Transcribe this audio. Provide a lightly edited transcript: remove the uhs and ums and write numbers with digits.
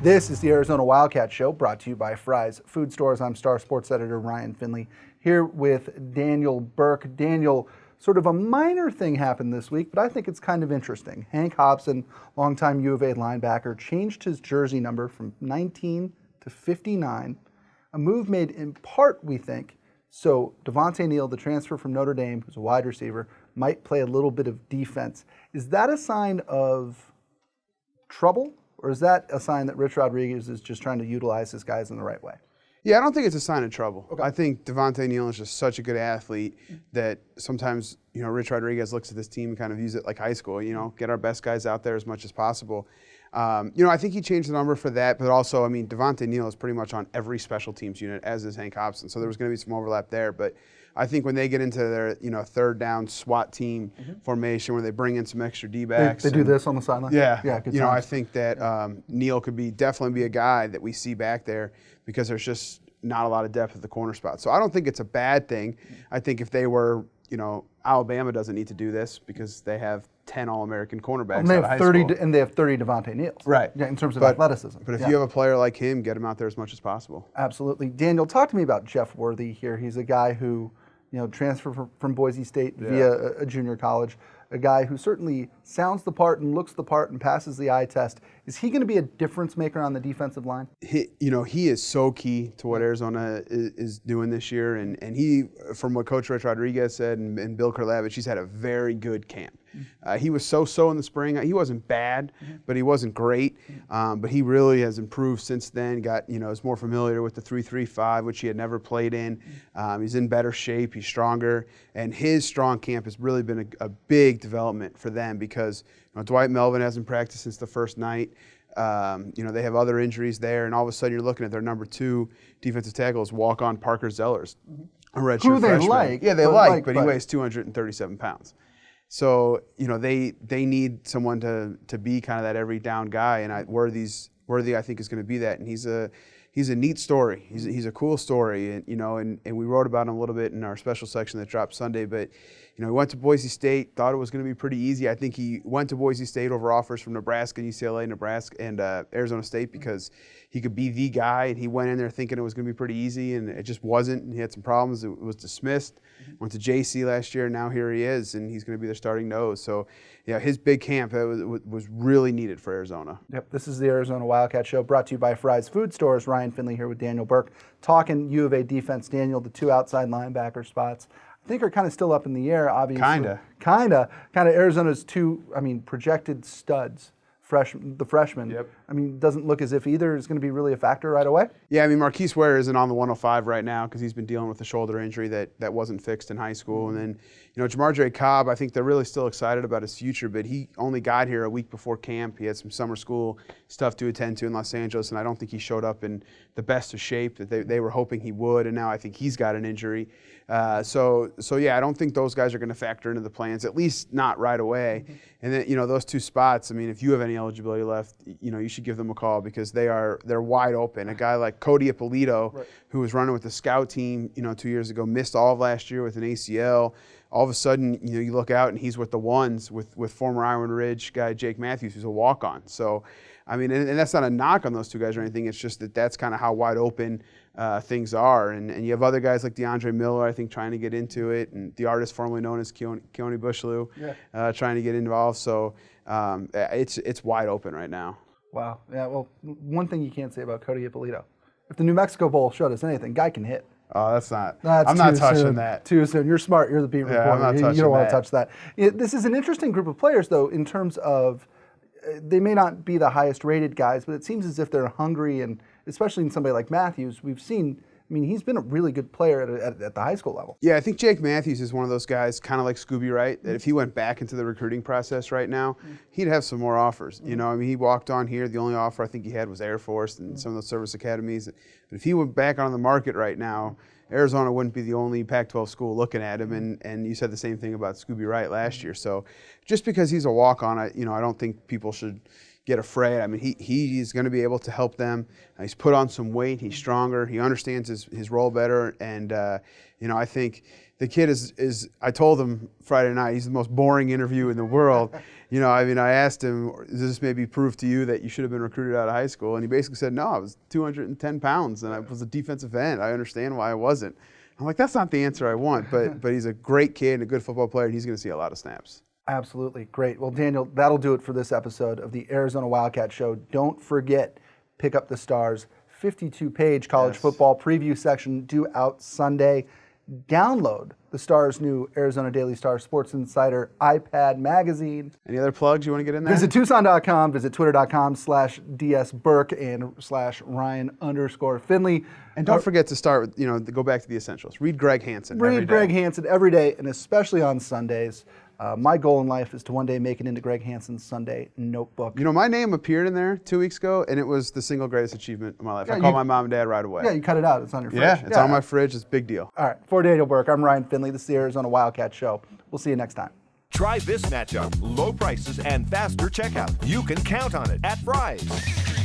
This is the Arizona Wildcats Show, brought to you by Fry's Food Stores. I'm Star Sports Editor Ryan Finley, here with Daniel Berk. Daniel, sort of a minor thing happened this week, but I think it's kind of interesting. Hank Hobson, longtime U of A linebacker, changed his jersey number from 19 to 59, a move made in part, we think, so Devante Neal, the transfer from Notre Dame, who's a wide receiver, might play a little bit of defense. Is that a sign of trouble? Or is that a sign that Rich Rodriguez is just trying to utilize his guys in the right way? Yeah, I don't think it's a sign of trouble. Okay. I think Devante Neal is just such a good athlete that sometimes, Rich Rodriguez looks at this team and kind of views it like high school, get our best guys out there as much as possible. I think he changed the number for that, but also, Devante Neal is pretty much on every special teams unit, as is Hank Hobson, so there was going to be some overlap there. But I think when they get into their, third down SWAT team formation where they bring in some extra D-backs. They do this on the sideline? Yeah. Good I think that Neal could definitely be a guy that we see back there because there's just not a lot of depth at the corner spot. So I don't think it's a bad thing. I think if they were, Alabama doesn't need to do this because they have 10 All-American cornerbacks and they out have of high school. And they have 30 Devante Neals. Right. Yeah, in terms of athleticism. But if you have a player like him, get him out there as much as possible. Absolutely. Daniel, talk to me about Jeff Worthy here. He's a guy who, transferred from Boise State via a junior college, a guy who certainly sounds the part and looks the part and passes the eye test. Is he going to be a difference maker on the defensive line? He is so key to what Arizona is doing this year. And he, from what Coach Rich Rodriguez said and Bill Kurlavich, he's had a very good camp. He was so-so in the spring. He wasn't bad, but he wasn't great. But he really has improved since then. Is more familiar with the 3-3-5, which he had never played in. He's in better shape. He's stronger. And his strong camp has really been a big development for them because Dwight Melvin hasn't practiced since the first night. They have other injuries there, and all of a sudden you're looking at their number 2 defensive tackle is walk-on Parker Zellers, a redshirt Who they freshman. like. Yeah, they like, but he weighs 237 pounds. So, they need someone to be kind of that every down guy, and Worthy, I think, is going to be that. And he's a neat story. He's a cool story, and we wrote about him a little bit in our special section that dropped Sunday. But he went to Boise State, thought it was going to be pretty easy. I think he went to Boise State over offers from Nebraska, UCLA, Nebraska, and Arizona State because he could be the guy. And he went in there thinking it was going to be pretty eady, and it just wasn't. And he had some problems. It was dismissed. Went to JC last year, and now here he is, and he's going to be their starting nose. So, his big camp was really needed for Arizona. Yep, this is the Arizona Wildcat Show, brought to you by Fry's Food Stores. Ryan Finley here with Daniel Berk, talking U of A defense. Daniel, the 2 outside linebacker spots, I think are kind of still up in the air, obviously. Kind of Arizona's 2, projected studs. The freshman. Yep. Doesn't look as if either is going to be really a factor right away. Yeah, Marquise Ware isn't on the 105 right now because he's been dealing with a shoulder injury that wasn't fixed in high school. And then, Jamar Cobb, I think they're really still excited about his future, but he only got here a week before camp. He had some summer school stuff to attend to in Los Angeles, and I don't think he showed up in the best of shape that they were hoping he would, and now I think he's got an injury. So I don't think those guys are going to factor into the plans, at least not right away. And then, those 2 spots, if you have any eligibility left, you should give them a call because they're wide open. A guy like Cody Ippolito, who was running with the scout team, 2 years ago, missed all of last year with an ACL. All of a sudden, you look out and he's with the ones with former Iron Ridge guy Jake Matthews, who's a walk-on. So, and that's not a knock on those 2 guys or anything. It's just that's kind of how wide open things are. And you have other guys like DeAndre Miller, I think, trying to get into it, and the artist formerly known as Keone Bushlew, trying to get involved. So it's wide open right now. Wow. Yeah, well, one thing you can't say about Cody Ippolito, if the New Mexico Bowl showed us anything, guy can hit. Oh, I'm not touching that. Too soon. You're smart. You're the beat reporter. I'm not touching you don't want that. to touch that. This is an interesting group of players, though, in terms of they may not be the highest rated guys, but it seems as if they're hungry, and especially in somebody like Matthews, we've seen he's been a really good player at the high school level. Yeah, I think Jake Matthews is one of those guys, kind of like Scooby Wright, that if he went back into the recruiting process right now, he'd have some more offers. He walked on here. The only offer I think he had was Air Force and some of those service academies. But if he went back on the market right now, Arizona wouldn't be the only Pac-12 school looking at him, and you said the same thing about Scooby Wright last year. So just because he's a walk-on, I don't think people should get afraid. I mean, he is going to be able to help them. He's put on some weight. He's stronger. He understands his role better. And, I think the kid is, I told him Friday night, he's the most boring interview in the world. I asked him, does this maybe prove to you that you should have been recruited out of high school? And he basically said, no, I was 210 pounds and I was a defensive end. I understand why I wasn't. I'm like, that's not the answer I want, but he's a great kid and a good football player, and he's going to see a lot of snaps. Absolutely. Great. Well, Daniel, that'll do it for this episode of the Arizona Wildcat Show. Don't forget, pick up the Stars 52-page college football preview section due out Sunday. Download the Stars' new Arizona Daily Star Sports Insider iPad magazine. Any other plugs you want to get in there? Visit Tucson.com, visit Twitter.com/DSBerk and /Ryan_Finley. And don't forget to start with, to go back to the essentials. Read Greg Hansen every day. Read Greg Hansen every day, and especially on Sundays. My goal in life is to one day make it into Greg Hansen's Sunday notebook. My name appeared in there 2 weeks ago, and it was the single greatest achievement of my life. I called my mom and dad right away. Yeah, you cut it out. It's on your fridge. Yeah, it's on my fridge. It's a big deal. All right. For Daniel Berk, I'm Ryan Finley. This is the Arizona Wildcat Show. We'll see you next time. Try this matchup. Low prices and faster checkout. You can count on it at Fry's.